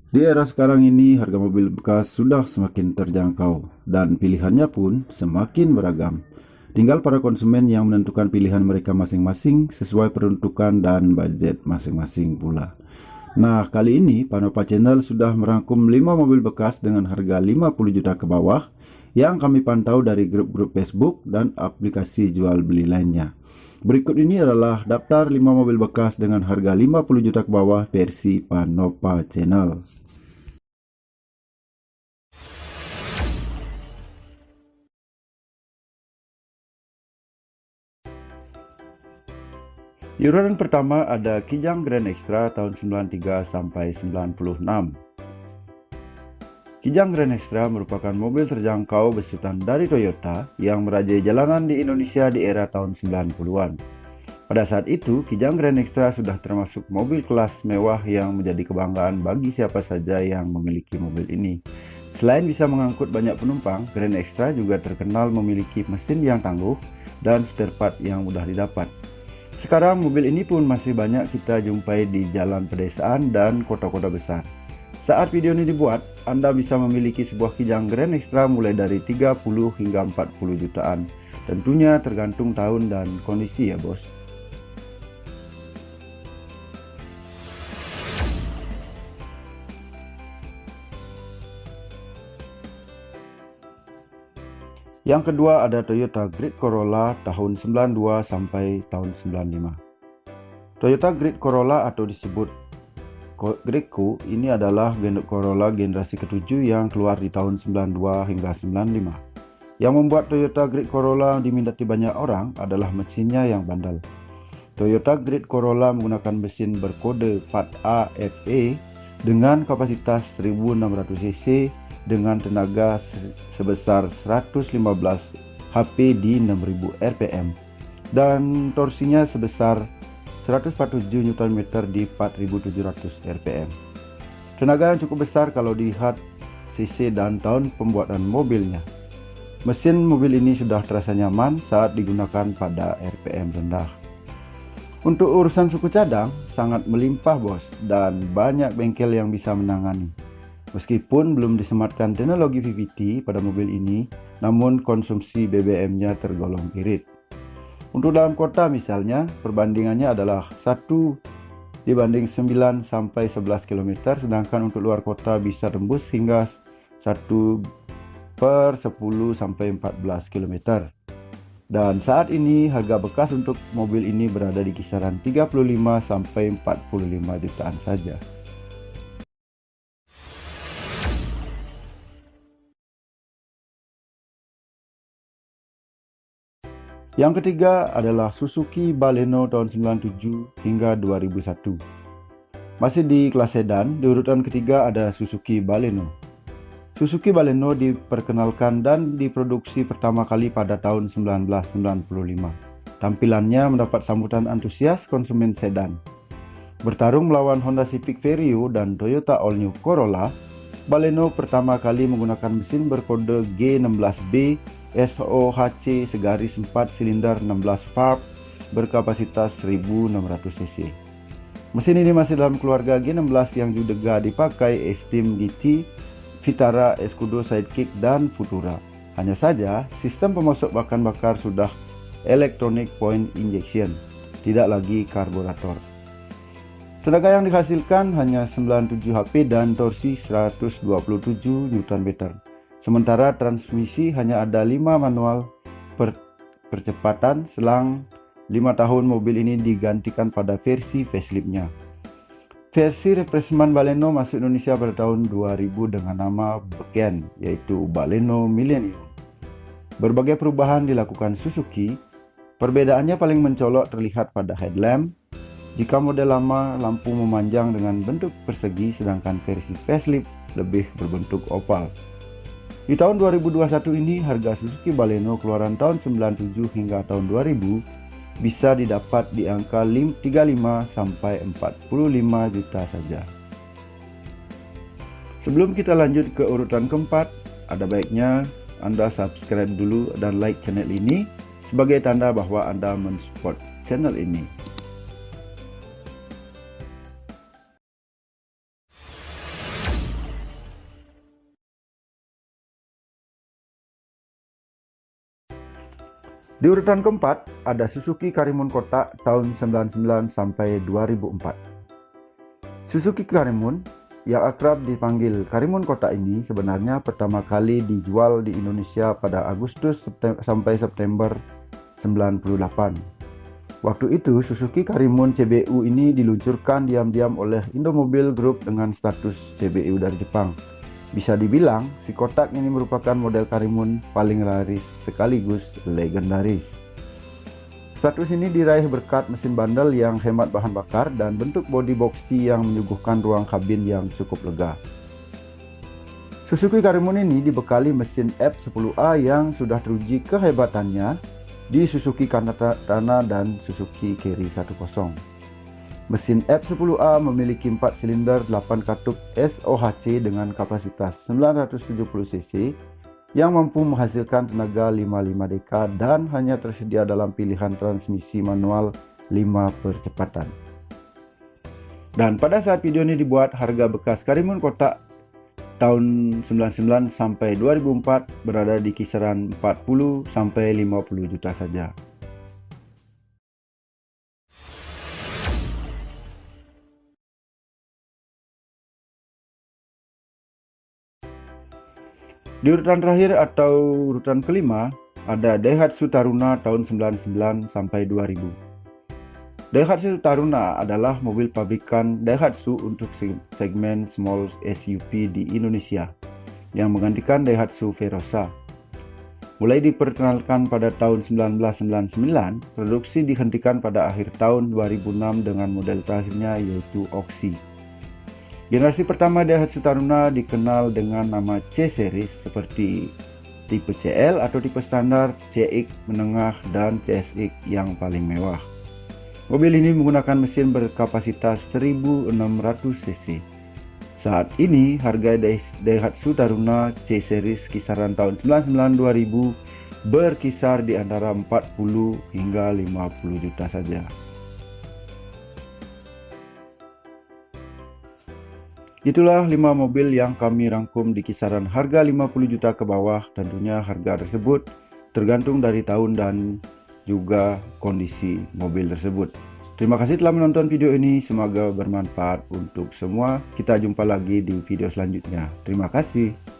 Di era sekarang ini, harga mobil bekas sudah semakin terjangkau dan pilihannya pun semakin beragam. Tinggal para konsumen yang menentukan pilihan mereka masing-masing sesuai peruntukan dan budget masing-masing pula. Nah, kali ini Panopa Channel sudah merangkum 5 mobil bekas dengan harga 50 juta ke bawah yang kami pantau dari grup-grup Facebook dan aplikasi jual beli lainnya. Berikut ini adalah daftar 5 mobil bekas dengan harga 50 juta ke bawah versi Panopa Channel. Di urutan pertama ada Kijang Grand Extra tahun 93 sampai 96. Kijang Grand Extra merupakan mobil terjangkau besutan dari Toyota yang merajai jalanan di Indonesia di era tahun 90-an. Pada saat itu, Kijang Grand Extra sudah termasuk mobil kelas mewah yang menjadi kebanggaan bagi siapa saja yang memiliki mobil ini. Selain bisa mengangkut banyak penumpang, Grand Extra juga terkenal memiliki mesin yang tangguh dan spare part yang mudah didapat. Sekarang mobil ini pun masih banyak kita jumpai di jalan pedesaan dan kota-kota besar. Saat video ini dibuat, Anda bisa memiliki sebuah Kijang Grand Extra mulai dari 30 hingga 40 jutaan. Tentunya tergantung tahun dan kondisi ya bos. Yang kedua ada Toyota Grid Corolla tahun 92 sampai tahun 95. Toyota Grid Corolla atau disebut Gridco ini adalah Corolla generasi ke-7 yang keluar di tahun 92 hingga 95. Yang membuat Toyota Grid Corolla diminati banyak orang adalah mesinnya yang bandel. Toyota Grid Corolla menggunakan mesin berkode 4AFE dengan kapasitas 1600 cc dengan tenaga sebesar 115 HP di 6000 rpm dan torsinya sebesar 147 Nm di 4700 rpm. Tenaga yang cukup besar kalau dilihat cc dan tahun pembuatan mobilnya. Mesin mobil ini sudah terasa nyaman saat digunakan pada rpm rendah. Untuk urusan suku cadang sangat melimpah bos, dan banyak bengkel yang bisa menangani. Meskipun belum disematkan teknologi VVT pada mobil ini, namun konsumsi BBM-nya tergolong irit. Untuk dalam kota misalnya, perbandingannya adalah 1 dibanding 9 sampai 11 km, sedangkan untuk luar kota bisa tembus hingga 1/10 sampai 14 km. Dan saat ini harga bekas untuk mobil ini berada di kisaran 35 sampai 45 jutaan saja. Yang ketiga adalah Suzuki Baleno tahun 97 hingga 2001. Masih di kelas sedan, di urutan ketiga ada Suzuki Baleno. Suzuki Baleno diperkenalkan dan diproduksi pertama kali pada tahun 1995. Tampilannya mendapat sambutan antusias konsumen sedan. Bertarung melawan Honda Civic Vario dan Toyota All New Corolla, Baleno pertama kali menggunakan mesin berkode G16B SOHC segaris 4 silinder 16 valve berkapasitas 1600 cc. Mesin ini masih dalam keluarga G16 yang juga dipakai Esteem GT, Vitara, Escudo Sidekick, dan Futura. Hanya saja, sistem pemasok bahan bakar sudah electronic point injection, tidak lagi karburator. Tenaga yang dihasilkan hanya 97 HP dan torsi 127 Nm. Sementara transmisi hanya ada 5 manual percepatan. Selang 5 tahun mobil ini digantikan pada versi faceliftnya. Versi replacement Baleno masuk Indonesia pada tahun 2000 dengan nama Beken, yaitu Baleno Millennium. Berbagai perubahan dilakukan Suzuki. Perbedaannya paling mencolok terlihat pada headlamp. Jika model lama lampu memanjang dengan bentuk persegi, sedangkan versi facelift lebih berbentuk oval. Di tahun 2021 ini harga Suzuki Baleno keluaran tahun 97 hingga tahun 2000 bisa didapat di angka 35 sampai 45 juta saja. Sebelum kita lanjut ke urutan keempat, ada baiknya Anda subscribe dulu dan like channel ini sebagai tanda bahwa Anda mensupport channel ini. Di urutan keempat ada Suzuki Karimun kotak tahun 99 sampai 2004. Suzuki Karimun yang akrab dipanggil Karimun kotak ini sebenarnya pertama kali dijual di Indonesia pada Agustus sampai September 98. Waktu itu Suzuki Karimun CBU ini diluncurkan diam-diam oleh Indomobil Group dengan status CBU dari Jepang. Bisa dibilang si kotak ini merupakan model Karimun paling laris sekaligus legendaris. Status ini diraih berkat mesin bandel yang hemat bahan bakar dan bentuk bodi boxy yang menyuguhkan ruang kabin yang cukup lega. Suzuki Karimun ini dibekali mesin F10A yang sudah teruji kehebatannya di Suzuki Katana dan Suzuki Carry 10. Mesin F10A memiliki 4 silinder 8 katup SOHC dengan kapasitas 970 cc yang mampu menghasilkan tenaga 55 dk dan hanya tersedia dalam pilihan transmisi manual 5 percepatan. Dan pada saat video ini dibuat, harga bekas Karimun kotak tahun 99 sampai 2004 berada di kisaran 40 sampai 50 juta saja. Di urutan terakhir atau urutan kelima ada Daihatsu Taruna tahun 99 sampai 2000. Daihatsu Taruna adalah mobil pabrikan Daihatsu untuk segmen small SUV di Indonesia yang menggantikan Daihatsu Verosa. Mulai diperkenalkan pada tahun 1999, produksi dihentikan pada akhir tahun 2006 dengan model terakhirnya yaitu Oxy. Generasi pertama Daihatsu Taruna dikenal dengan nama C-Series seperti tipe CL atau tipe standar, CX menengah, dan CSX yang paling mewah. Mobil ini menggunakan mesin berkapasitas 1600 cc. Saat ini harga Daihatsu Taruna C-Series kisaran tahun 99-2000 berkisar di antara 40 hingga 50 juta saja. Itulah 5 mobil yang kami rangkum di kisaran harga 50 juta ke bawah. Tentunya harga tersebut tergantung dari tahun dan juga kondisi mobil tersebut. Terima kasih telah menonton video ini, semoga bermanfaat untuk semua. Kita jumpa lagi di video selanjutnya. Terima kasih.